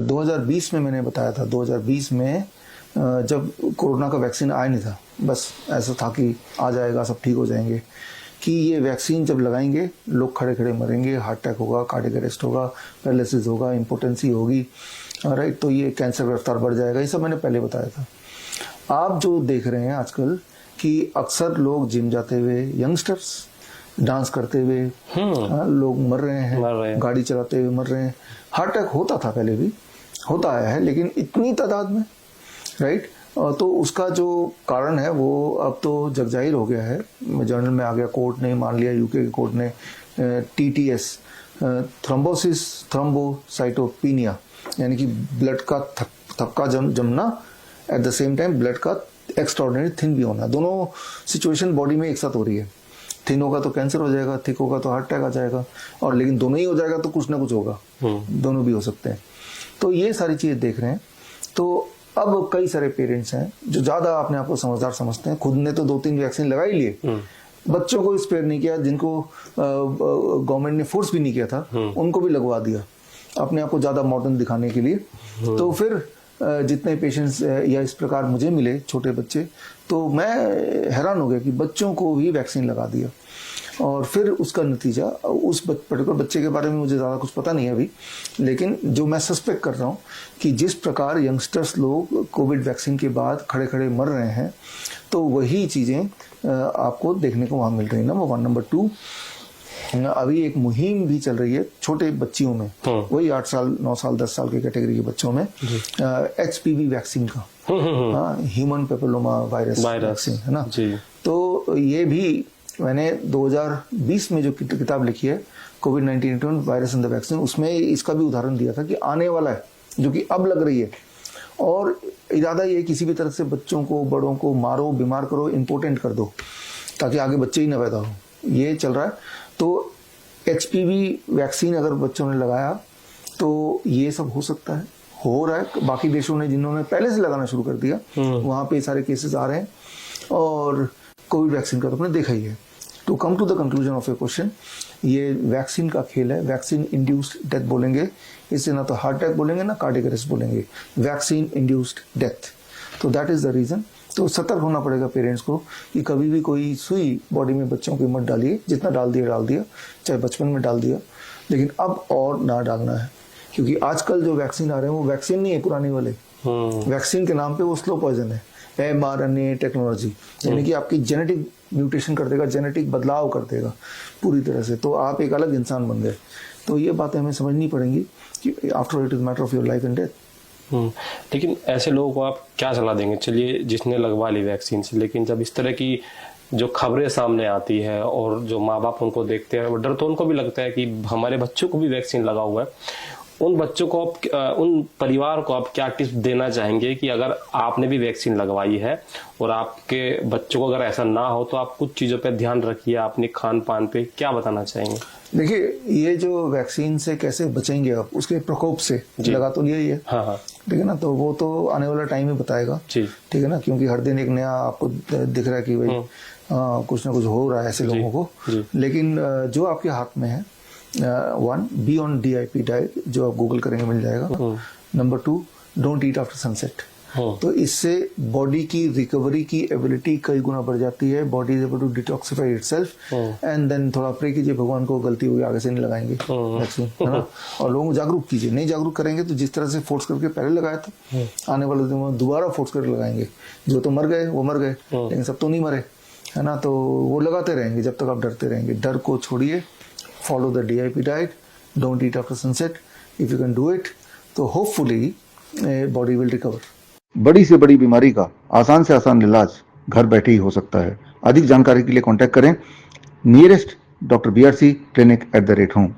2020 में मैंने बताया था, 2020 में जब कोरोना का वैक्सीन आया नहीं था, बस ऐसा था कि आ जाएगा, सब ठीक हो जाएंगे, कि ये वैक्सीन जब लगाएंगे लोग खड़े खड़े मरेंगे, हार्ट अटैक होगा, कार्डियक अरेस्ट होगा, पैरालिसिस होगा, इम्पोटेंसी होगी, राइट, तो ये कैंसर का रफ्तार बढ़ जाएगा, ये सब मैंने पहले बताया था। आप जो देख रहे हैं आजकल कि अक्सर लोग जिम जाते हुए, यंगस्टर्स डांस करते हुए लोग मर रहे हैं, गाड़ी चलाते हुए मर रहे हैं। हार्ट अटैक होता था, पहले भी होता आया है, लेकिन इतनी तादाद में, राइट, तो उसका जो कारण है वो अब तो जगजाहिर हो गया है, जर्नल में आ गया, कोर्ट ने मान लिया, यूके के कोर्ट ने, TTS, थ्रोम्बोसिस थ्रोम्बोसाइटोपिनिया, यानी कि ब्लड का थक्का जमना, at the same time blood का एक्स्ट्राऑर्डिनरी थिन भी होना, दोनों सिचुएशन बॉडी में एक साथ हो रही है। थिन होगा तो कैंसर हो जाएगा, थिक होगा तो हार्ट अटैक आ जाएगा, और लेकिन दोनों ही हो जाएगा तो कुछ ना कुछ होगा, दोनों भी हो सकते हैं। तो ये सारी चीजें देख रहे हैं। तो अब कई सारे पेरेंट्स हैं जो ज्यादा अपने आप को समझदार समझते हैं, खुद ने तो 2-3 वैक्सीन लगा ही लिए, बच्चों को स्पेयर नहीं किया, जिनको गवर्नमेंट ने फोर्स भी नहीं किया था उनको भी लगवा दिया, अपने आप को ज्यादा मॉडर्न दिखाने के लिए। तो फिर जितने पेशेंट्स या इस प्रकार मुझे मिले, छोटे बच्चे, तो मैं हैरान हो गया कि बच्चों को भी वैक्सीन लगा दिया। और फिर उसका नतीजा, उस पर्टिकुलर बच्चे के बारे में मुझे ज़्यादा कुछ पता नहीं है अभी, लेकिन जो मैं सस्पेक्ट कर रहा हूँ कि जिस प्रकार यंगस्टर्स लोग कोविड वैक्सीन के बाद खड़े खड़े मर रहे हैं, तो वही चीज़ें आपको देखने को वहाँ मिल रही है, नंबर 1। नंबर 2, अभी एक मुहिम भी चल रही है छोटे बच्चियों में, वही 8 साल 9 साल 10 साल के कैटेगरी के बच्चों में, HPV वैक्सीन का, ह्यूमन पेपिलोमा वायरस वैक्सीन, है ना। तो ये भी मैंने 2020 में जो किताब लिखी है, कोविड-19 वायरस एंड द वैक्सीन, उसमें इसका भी उदाहरण दिया था कि आने वाला है, जो कि अब लग रही है, और इरादा ये किसी भी तरह से बच्चों को, बड़ों को मारो, बीमार करो, इम्पोर्टेंट कर दो, ताकि आगे बच्चे ही न पैदा हो, ये चल रहा है। तो HPV वैक्सीन अगर बच्चों ने लगाया तो ये सब हो सकता है, हो रहा है। बाकी देशों ने जिन्होंने पहले से लगाना शुरू कर दिया, वहां पे सारे केसेस आ रहे हैं, और कोविड वैक्सीन का तो आपने देखा ही है। To come to the conclusion of your question, ये वैक्सीन का खेल है, वैक्सीन इंड्यूस्ड डेथ बोलेंगे, इससे ना तो हार्ट अटैक बोलेंगे ना कार्डियक अरेस्ट बोलेंगे, वैक्सीन इंड्यूस्ड डेथ। तो दैट इज द रीजन। तो सतर्क होना पड़ेगा पेरेंट्स को कि कभी भी कोई सुई बॉडी में बच्चों की मत डालिए, जितना डाल दिया, चाहे बचपन में डाल दिया, लेकिन अब और ना डालना है, क्योंकि आजकल जो वैक्सीन आ रहे हैं वो वैक्सीन नहीं है पुराने वाले, वैक्सीन के नाम पे वो स्लो पॉइजन है, mRNA टेक्नोलॉजी, यानी कि आपकी जेनेटिक म्यूटेशन कर देगा, जेनेटिक बदलाव कर देगा पूरी तरह से, तो आप एक अलग इंसान बन गए। तो ये बातें हमें समझनी पड़ेंगी कि after it is matter of your life and death. लेकिन ऐसे लोगों को आप क्या सलाह देंगे? चलिए, जिसने लगवा ली वैक्सीन से, लेकिन जब इस तरह की जो खबरें सामने आती है और जो माँ बाप उनको देखते हैं, वो डर तो उनको भी लगता है कि हमारे बच्चों को भी वैक्सीन लगा हुआ है, उन बच्चों को आप, उन परिवार को आप क्या टिप्स देना चाहेंगे कि अगर आपने भी वैक्सीन लगवाई है और आपके बच्चों को अगर ऐसा ना हो तो आप कुछ चीज़ों पे ध्यान रखिए, अपने खान पान पे क्या बताना चाहेंगे? देखिए, ये जो वैक्सीन से कैसे बचेंगे आप, उसके प्रकोप से लगा तो लिया ही है, हाँ, ठीक है ना, तो वो तो आने वाला टाइम ही बताएगा, ठीक है ना, क्योंकि हर दिन एक नया आपको दिख रहा है कि भाई कुछ ना कुछ हो रहा है ऐसे लोगों को, लेकिन जो आपके हाथ में है, 1, बी ऑन DIP डाइट, जो आप गूगल करेंगे मिल जाएगा। Number 2, don't eat after sunset. तो इससे बॉडी की रिकवरी की एबिलिटी कई गुना बढ़ जाती है, body is able to detoxify itself, and then थोड़ा प्रे कीजिए भगवान को, गलती हुई आगे से नहीं लगाएंगे वैक्सीन, है ना, और लोगों को जागरूक कीजिए। नहीं जागरूक करेंगे तो जिस तरह से फोर्स करके पहले लगाया था, आने वाले दिनों में दोबारा फोर्स करके लगाएंगे। जो तो मर गए वो मर गए, लेकिन सब तो नहीं मरे, है ना, तो वो लगाते रहेंगे जब तक आप डरते रहेंगे। डर को छोड़िए, follow the DIP diet, don't eat after sunset. If you can do it, तो hopefully body will recover. बड़ी से बड़ी बीमारी का आसान से आसान इलाज घर बैठे ही हो सकता है। अधिक जानकारी के लिए कांटेक्ट करें nearest Dr. BRC clinic @ home।